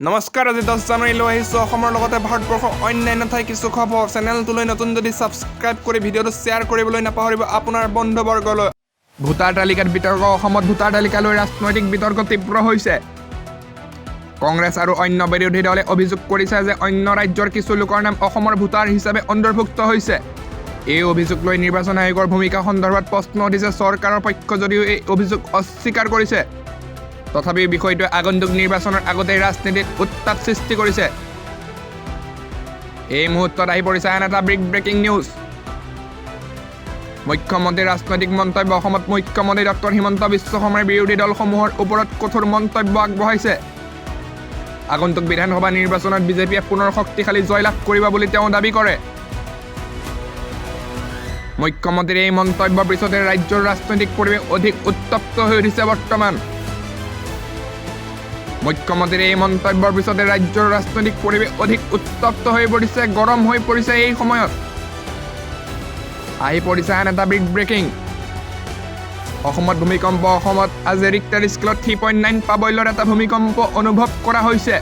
নমস্কাৰ আজি 10 জানুৱাৰীলৈ আহিছোঁ অসমৰ লগতে ভাৰতবৰ্ষৰ অন্যান্য ঠাই কিছু খবৰ চেনেলটোলৈ নতুন যদি ছাবস্ক্ৰাইব কৰি ভিডিঅ'টো শ্বেয়াৰ কৰিবলৈ নাপাহৰিব আপোনাৰ বন্ধুবৰ্গলৈ ভোটাৰ তালিকাত বিতৰ্ক অসমত ভোটাৰ তালিকালৈ ৰাজনৈতিক বিতৰ্ক তীব্ৰ হৈছে কংগ্ৰেছ আৰু অন্য বিৰোধী দলে অভিযোগ কৰিছে যে অন্য ৰাজ্যৰ কিছু লোকৰ নাম অসমৰ ভোটাৰ হিচাপে অন্তৰ্ভুক্ত হৈছে এই অভিযোগ লৈ নিৰ্বাচন আয়োগৰ ভূমিকা সন্দৰ্ভত প্ৰশ্ন উঠিছে চৰকাৰৰ পক্ষ যদিও এই অভিযোগ অস্বীকাৰ কৰিছে তথাপি বিষয়টো আগন্তুক নিৰ্বাচনৰ আগতে ৰাজনীতিত উত্তাপ সৃষ্টি কৰিছে এই মুহূৰ্তত আহি পৰিছে আন এটা ব্ৰেকিং নিউজ মুখ্যমন্ত্ৰীৰ ৰাজনৈতিক মন্তব্য অসমত মুখ্যমন্ত্ৰী ডক্টৰ হিমন্ত বিশ্ব শৰ্মাই বিৰোধী দলসমূহৰ ওপৰত কঠোৰ মন্তব্য আগবঢ়াইছে আগন্তুক বিধানসভা নিৰ্বাচনত বিজেপিয়ে পুনৰ শক্তিশালী জয়লাভ কৰিব বুলি তেওঁ দাবী কৰে মুখ্যমন্ত্ৰীৰ এই মন্তব্যৰ পিছতে ৰাজ্যৰ ৰাজনৈতিক পৰিৱেশ অধিক উত্তপ্ত হৈ উঠিছে বৰ্তমান মুখ্যমন্ত্ৰীৰ এই মন্তব্যৰ পিছতে ৰাজ্যৰ ৰাজনৈতিক পৰিৱেশ অধিক উত্তপ্ত হৈ পৰিছে গৰম হৈ পৰিছে এই সময়ত আহি পৰিছে আন এটা ব্ৰেকিং অসমত ভূমিকম্প অসমত আজি ৰিক্টাৰ স্কেলত 3.9 প্ৰাবল্যৰ এটা ভূমিকম্প অনুভৱ কৰা হৈছে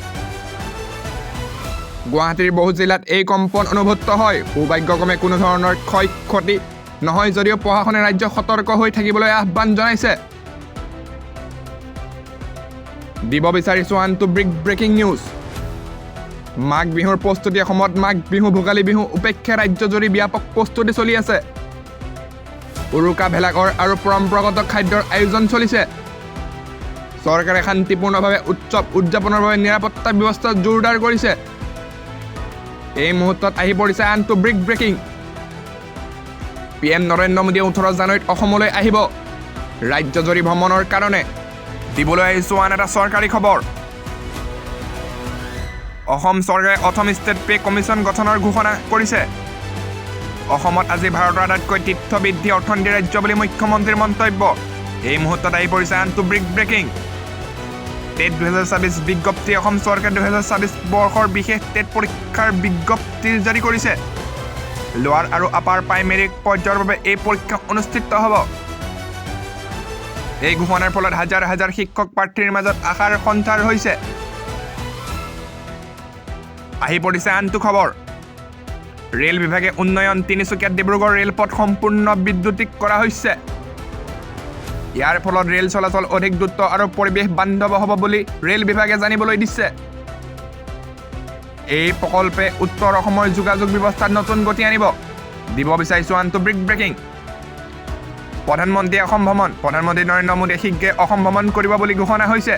গুৱাহাটীৰ বহু জিলাত এই কম্পন অনুভূত হয় সৌভাগ্যক্ৰমে কোনো ধৰণৰ ক্ষয় ক্ষতি নহয় যদিও প্ৰশাসনে ৰাজ্যক সতৰ্ক হৈ থাকিবলৈ আহ্বান জনাইছে দিব বিচাৰিছো আনটো ব্ৰেকিং নিউজ মাঘ বিহুৰ প্ৰস্তুতি অসমত মাঘ বিহু ভোগালী বিহু উপেক্ষা ৰাজ্যজুৰি ব্যাপক প্ৰস্তুতি চলি আছে উৰুকা ভেলাঘৰ আৰু পৰম্পৰাগত খাদ্যৰ আয়োজন চলিছে চৰকাৰে শান্তিপূৰ্ণভাৱে উৎসৱ উদযাপনৰ বাবে নিৰাপত্তা ব্যৱস্থা জোৰদাৰ কৰিছে এই মুহূৰ্তত আহি পৰিছে আনটো ব্ৰেকিং PM নৰেন্দ্ৰ মোদীয়ে 18 জানুৱাৰীত অসমলৈ আহিব ৰাজ্যজুৰি ভ্ৰমণৰ কাৰণে দিবলৈ আহিছোঁ আন এটা চৰকাৰী খবৰ অসম চৰকাৰে অথম ষ্টেট পে কমিশ্যন গঠনৰ ঘোষণা কৰিছে অসমত আজি ভাৰতৰ আটাইতকৈ তীৰ্থ বৃদ্ধি অৰ্থনীতি ৰাজ্য বুলি মুখ্যমন্ত্ৰীৰ মন্তব্য এই মুহূৰ্তত আহি পৰিছে আনটো ব্ৰেকিং টেট 2024 বিজ্ঞপ্তি অসম চৰকাৰে 2024 বৰ্ষৰ বিশেষ টেট পৰীক্ষাৰ বিজ্ঞপ্তি জাৰি কৰিছে লোৱাৰ আৰু আপাৰ প্ৰাইমেৰী পৰ্যায়ৰ বাবে এই পৰীক্ষা অনুষ্ঠিত হ'ব এই ঘোষণাৰ ফলত হাজাৰ হাজাৰ শিক্ষক প্ৰাৰ্থীৰ মাজত আশাৰ সঞ্চাৰ হৈছে আহি পৰিছে আনটো খবৰ ৰেল বিভাগে উন্নয়ন তিনিচুকীয়া ডিব্ৰুগড় ৰেলপথ সম্পূৰ্ণ বিদ্যুতিক কৰা হৈছে ইয়াৰ ফলত ৰেল চলাচল অধিক দ্ৰুত আৰু পৰিৱেশ বান্ধৱ হ'ব বুলি ৰেল বিভাগে জানিবলৈ দিছে এই প্ৰকল্পে উত্তৰ অসমৰ যোগাযোগ ব্যৱস্থাত নতুন গতি আনিব দিব বিচাৰিছো আনটো ব্ৰেকিং প্ৰধানমন্ত্ৰীয়ে অসম ভ্ৰমণ প্ৰধানমন্ত্ৰী নৰেন্দ্ৰ মোদীয়ে শীঘ্ৰে অসম ভ্ৰমণ কৰিব বুলি ঘোষণা হৈছে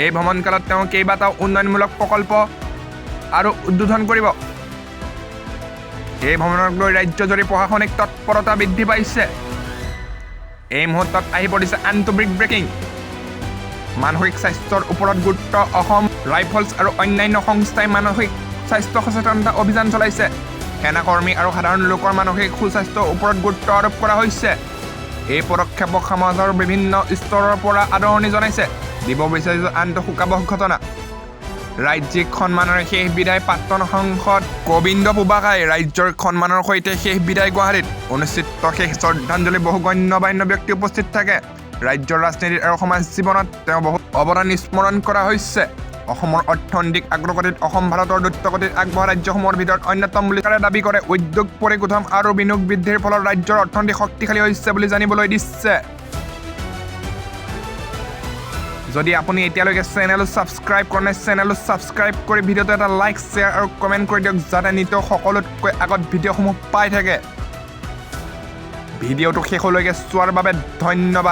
এই ভ্ৰমণকালত তেওঁ কেইবাটাও উন্নয়নমূলক প্ৰকল্প আৰু উদ্বোধন কৰিব এই ভ্ৰমণক লৈ ৰাজ্যজুৰি প্ৰশাসনিক তৎপৰতা বৃদ্ধি পাইছে এই মুহূৰ্তত আহি পৰিছে আনটো ব্ৰেকিং মানসিক স্বাস্থ্যৰ ওপৰত গুৰুত্ব অসম ৰাইফলছ আৰু অন্যান্য সংস্থাই মানসিক স্বাস্থ্য সচেতনতা অভিযান চলাইছে সেনাকৰ্মী আৰু সাধাৰণ লোকৰ মানসিক সুস্বাস্থ্যৰ ওপৰত গুৰুত্ব আৰোপ কৰা হৈছে এই পদক্ষেপক সমাজৰ বিভিন্ন স্তৰৰ পৰা আদৰণি জনাইছে দিব বিচাৰিছো আনটো শোকাবহ ঘটনা ৰাজ্যিক সন্মানেৰে শেষ বিদায় প্ৰাক্তন সাংসদ গোবিন্দ পুবাকাই ৰাজ্যৰ সন্মানৰ সৈতে শেষ বিদায় গুৱাহাটীত অনুষ্ঠিত শেষ শ্ৰদ্ধাঞ্জলি বহু গণ্যমান্য ব্যক্তি উপস্থিত থাকে ৰাজ্যৰ ৰাজনীতি আৰু সমাজ জীৱনত তেওঁ বহু অৱদান স্মৰণ কৰা হৈছে অসমৰ অৰ্থনৈতিক অগ্ৰগতিত অসম ভাৰতৰ দ্ৰুতগতিত আগবঢ়া ৰাজ্যসমূহৰ ভিতৰত অন্যতম বুলি দাবী কৰে উদ্যোগ পৰিগঠন আৰু বিনিয়োগ বৃদ্ধিৰ ফলত ৰাজ্যৰ অৰ্থনীতি শক্তিশালী হৈছে বুলি জানিবলৈ দিছে যদি আপুনি এতিয়ালৈকে চেনেলটো ছাবস্ক্ৰাইব কৰা নাই চেনেলটো ছাবস্ক্ৰাইব কৰি ভিডিঅ'টো এটা লাইক শ্বেয়াৰ আৰু কমেণ্ট কৰি দিয়ক যাতে নিতৌ সকলোতকৈ আগত ভিডিঅ'সমূহ পাই থাকে ভিডিঅ'টো শেষলৈকে চোৱাৰ বাবে ধন্যবাদ